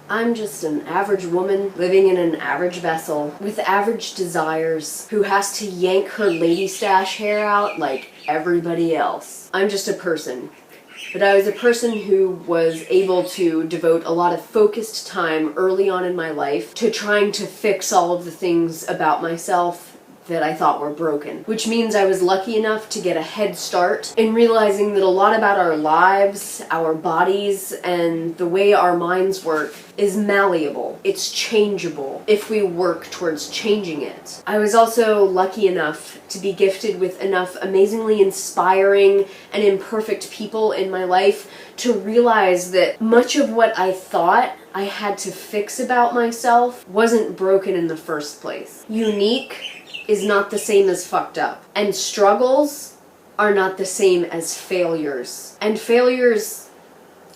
I'm just an average woman living in an average vessel with average desires who has to yank her lady stash hair out like everybody else. I'm just a person. But I was a person who was able to devote a lot of focused time early on in my life to trying to fix all of the things about myself that I thought were broken. Which means I was lucky enough to get a head start in realizing that a lot about our lives, our bodies, and the way our minds work is malleable. It's changeable if we work towards changing it. I was also lucky enough to be gifted with enough amazingly inspiring and imperfect people in my life to realize that much of what I thought I had to fix about myself wasn't broken in the first place. Unique is not the same as fucked up. And struggles are not the same as failures. And failures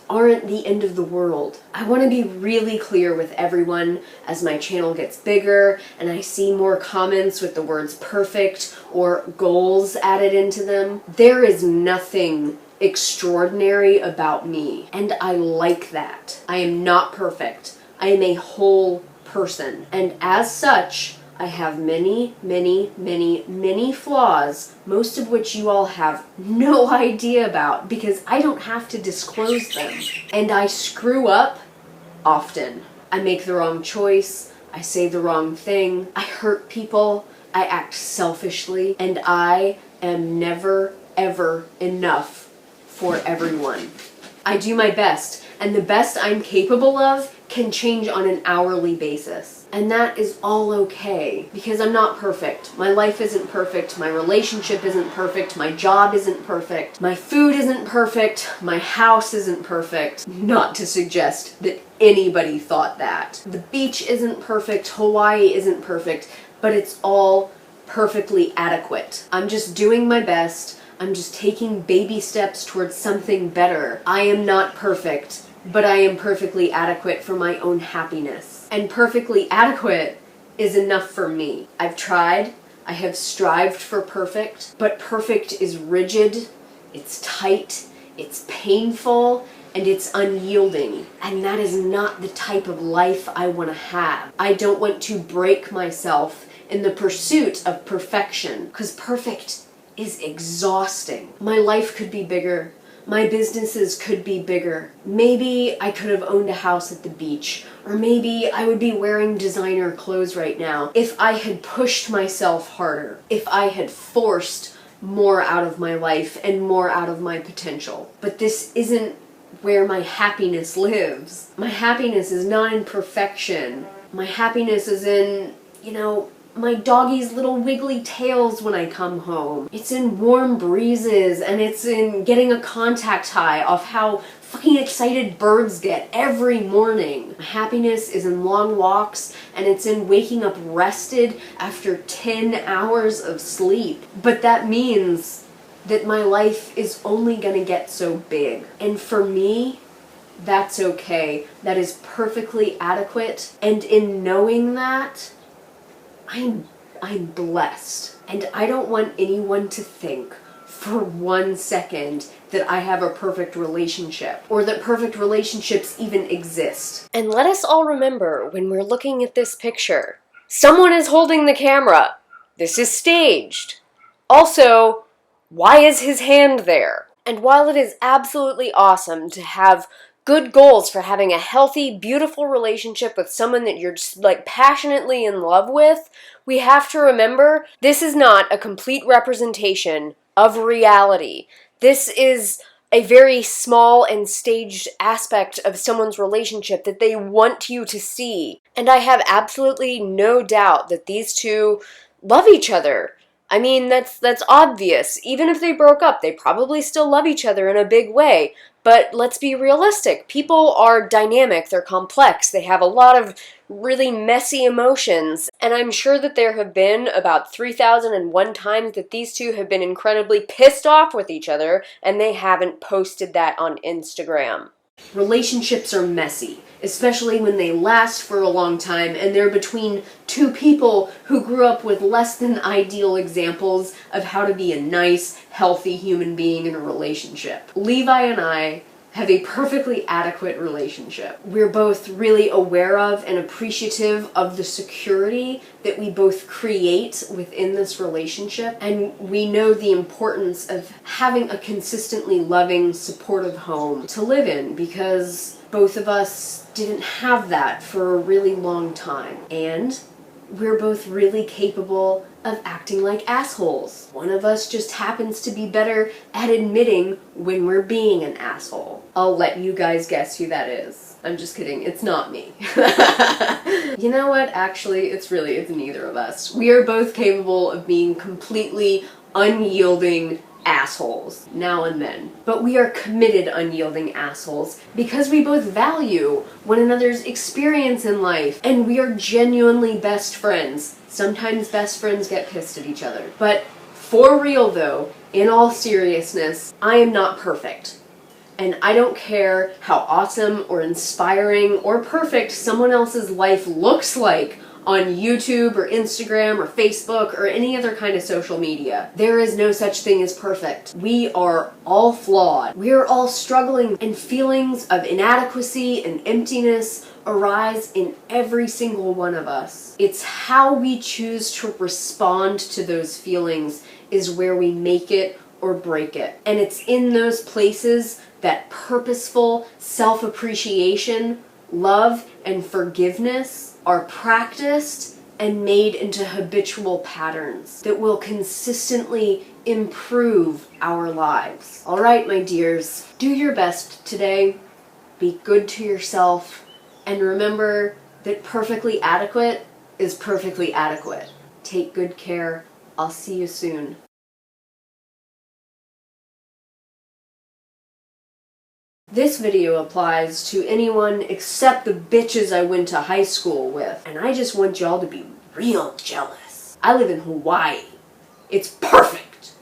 aren't the end of the world. I want to be really clear with everyone as my channel gets bigger and I see more comments with the words perfect or goals added into them. There is nothing extraordinary about me, and I like that. I am not perfect. I am a whole person, and as such, I have many, many, many, many flaws, most of which you all have no idea about because I don't have to disclose them. And I screw up often. I make the wrong choice, I say the wrong thing, I hurt people, I act selfishly, and I am never, ever enough for everyone. I do my best, and the best I'm capable of can change on an hourly basis. And that is all okay, because I'm not perfect. My life isn't perfect, my relationship isn't perfect, my job isn't perfect, my food isn't perfect, my house isn't perfect. Not to suggest that anybody thought that. The beach isn't perfect, Hawaii isn't perfect, but it's all perfectly adequate. I'm just doing my best. I'm just taking baby steps towards something better. I am not perfect, but I am perfectly adequate for my own happiness. And perfectly adequate is enough for me. I've tried, I have strived for perfect, but perfect is rigid, it's tight, it's painful, and it's unyielding. And that is not the type of life I want to have. I don't want to break myself in the pursuit of perfection, because perfect is exhausting. My life could be bigger. My businesses could be bigger. Maybe I could have owned a house at the beach, or maybe I would be wearing designer clothes right now if I had pushed myself harder, if I had forced more out of my life and more out of my potential. But this isn't where my happiness lives. My happiness is not in perfection. My happiness is in, my doggy's little wiggly tails when I come home. It's in warm breezes, and it's in getting a contact high off how fucking excited birds get every morning. My happiness is in long walks, and it's in waking up rested after 10 hours of sleep. But that means that my life is only gonna get so big. And for me, that's okay. That is perfectly adequate. And in knowing that, I'm blessed, and I don't want anyone to think for 1 second that I have a perfect relationship, or that perfect relationships even exist. And let us all remember, when we're looking at this picture, someone is holding the camera. This is staged. Also, why is his hand there? And while it is absolutely awesome to have good goals for having a healthy, beautiful relationship with someone that you're just passionately in love with, we have to remember this is not a complete representation of reality. This is a very small and staged aspect of someone's relationship that they want you to see. And I have absolutely no doubt that these two love each other. I mean, that's obvious. Even if they broke up, they probably still love each other in a big way. But let's be realistic. People are dynamic, they're complex, they have a lot of really messy emotions, and I'm sure that there have been about 3,001 times that these two have been incredibly pissed off with each other, and they haven't posted that on Instagram. Relationships are messy, especially when they last for a long time and they're between two people who grew up with less than ideal examples of how to be a nice, healthy human being in a relationship. Levi and I have a perfectly adequate relationship. We're both really aware of and appreciative of the security that we both create within this relationship, and we know the importance of having a consistently loving, supportive home to live in, because both of us didn't have that for a really long time. And we're both really capable of acting like assholes. One of us just happens to be better at admitting when we're being an asshole. I'll let you guys guess who that is. I'm just kidding, it's not me. You know what, actually, it's neither of us. We are both capable of being completely unyielding assholes now and then. But we are committed unyielding assholes because we both value one another's experience in life, and we are genuinely best friends. Sometimes best friends get pissed at each other. But for real though, in all seriousness, I am not perfect. And I don't care how awesome or inspiring or perfect someone else's life looks like on YouTube or Instagram or Facebook or any other kind of social media. There is no such thing as perfect. We are all flawed. We are all struggling, and feelings of inadequacy and emptiness arise in every single one of us. It's how we choose to respond to those feelings is where we make it or break it. And it's in those places that purposeful self-appreciation, love, and forgiveness are practiced and made into habitual patterns that will consistently improve our lives. All right, my dears, do your best today. Be good to yourself. And remember that perfectly adequate is perfectly adequate. Take good care. I'll see you soon. This video applies to anyone except the bitches I went to high school with. And I just want y'all to be real jealous. I live in Hawaii. It's perfect.